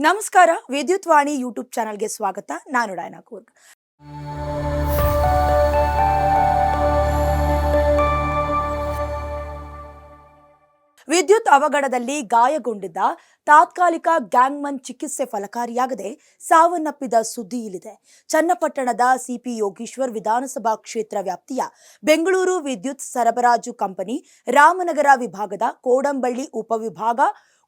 ನಮಸ್ಕಾರ. ವಿದ್ಯುತ್ ವಾಣಿ ಯೂಟ್ಯೂಬ್ ಚಾನಲ್ಗೆ ಸ್ವಾಗತ. ನಾನು ಡೈನಾ ಕೂರ್ಗ್. ವಿದ್ಯುತ್ ಅವಘಡದಲ್ಲಿ ಗಾಯಗೊಂಡಿದ್ದ ತಾತ್ಕಾಲಿಕ ಗ್ಯಾಂಗ್ಮನ್ ಚಿಕಿತ್ಸೆ ಫಲಕಾರಿಯಾಗದೆ ಸಾವನ್ನಪ್ಪಿದ ಸುದ್ದಿ ಇಲ್ಲಿದೆ. ಚನ್ನಪಟ್ಟಣದ ಸಿಪಿ ಯೋಗೀಶ್ವರ್ ವಿಧಾನಸಭಾ ಕ್ಷೇತ್ರ ವ್ಯಾಪ್ತಿಯ ಬೆಂಗಳೂರು ವಿದ್ಯುತ್ ಸರಬರಾಜು ಕಂಪನಿ ರಾಮನಗರ ವಿಭಾಗದ ಕೋಡಂಬಳ್ಳಿ ಉಪವಿಭಾಗ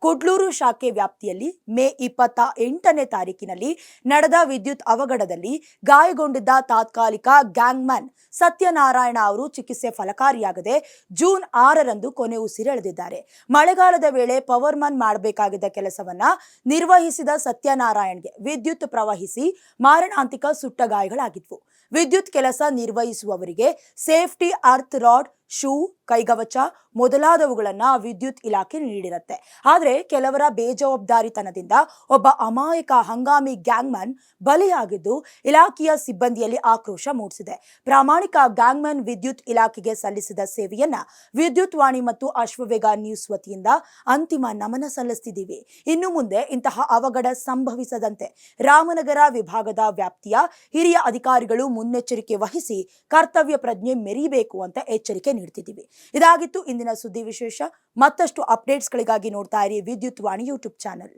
ಕೊಡ್ಲೂರು ಶಾಖೆ ವ್ಯಾಪ್ತಿಯಲ್ಲಿ ಮೇ 28ನೇ ತಾರೀಕಿನಲ್ಲಿ ನಡೆದ ವಿದ್ಯುತ್ ಅವಘಡದಲ್ಲಿ ಗಾಯಗೊಂಡಿದ್ದ ತಾತ್ಕಾಲಿಕ ಗ್ಯಾಂಗ್ಮನ್ ಸತ್ಯನಾರಾಯಣ ಅವರು ಚಿಕಿತ್ಸೆ ಫಲಕಾರಿಯಾಗದೆ ಜೂನ್ 6ರಂದು ಕೊನೆ ಉಸಿರೆಳೆದಿದ್ದಾರೆ. ಮಳೆಗಾಲದ ವೇಳೆ ಪವರ್ ಮನ್ ಮಾಡಬೇಕಾಗಿದ್ದ ಕೆಲಸವನ್ನ ನಿರ್ವಹಿಸಿದ ಸತ್ಯನಾರಾಯಣ್ಗೆ ವಿದ್ಯುತ್ ಪ್ರವಹಿಸಿ ಮಾರಣಾಂತಿಕ ಸುಟ್ಟ ಗಾಯಗಳಾಗಿದ್ವು. ವಿದ್ಯುತ್ ಕೆಲಸ ನಿರ್ವಹಿಸುವವರಿಗೆ ಸೇಫ್ಟಿ ಅರ್ತ್ ರಾಡ್, ಶೂ, ಕೈಗವಚ ಮೊದಲಾದವುಗಳನ್ನ ವಿದ್ಯುತ್ ಇಲಾಖೆ ನೀಡಿರುತ್ತೆ. ಆದರೆ ಕೆಲವರ ಬೇಜವಾಬ್ದಾರಿತನದಿಂದ ಒಬ್ಬ ಅಮಾಯಕ ಹಂಗಾಮಿ ಗ್ಯಾಂಗ್ಮನ್ ಬಲಿಯಾಗಿದ್ದು ಇಲಾಖೆಯ ಸಿಬ್ಬಂದಿಯಲ್ಲಿ ಆಕ್ರೋಶ ಮೂಡಿಸಿದೆ. ಪ್ರಾಮಾಣಿಕ ಗ್ಯಾಂಗ್ಮನ್ ವಿದ್ಯುತ್ ಇಲಾಖೆಗೆ ಸಲ್ಲಿಸಿದ ಸೇವೆಯನ್ನ ವಿದ್ಯುತ್ ವಾಣಿ ಮತ್ತು ಅಶ್ವವೇಗ ನ್ಯೂಸ್ ವತಿಯಿಂದ ಅಂತಿಮ ನಮನ ಸಲ್ಲಿಸುತ್ತಿದ್ದೀವಿ. ಇನ್ನು ಮುಂದೆ ಇಂತಹ ಅವಘಡ ಸಂಭವಿಸದಂತೆ ರಾಮನಗರ ವಿಭಾಗದ ವ್ಯಾಪ್ತಿಯ ಹಿರಿಯ ಅಧಿಕಾರಿಗಳು ಮುನ್ನೆಚ್ಚರಿಕೆ ವಹಿಸಿ ಕರ್ತವ್ಯ ಪ್ರಜ್ಞೆ ಮೆರೀಬೇಕು ಅಂತ ಎಚ್ಚರಿಕೆ ನೀಡುತ್ತಿದ್ದೀವಿ. ಇದಾಗಿತ್ತು ಇಂದಿನ ಸುದ್ದಿ ವಿಶೇಷ. ಮತ್ತಷ್ಟು ಅಪ್ಡೇಟ್ಸ್ಗಳಿಗಾಗಿ ನೋಡ್ತಾ ಇರಿ ವಿದ್ಯುತ್ ವಾಣಿ ಯೂಟ್ಯೂಬ್ ಚಾನಲ್.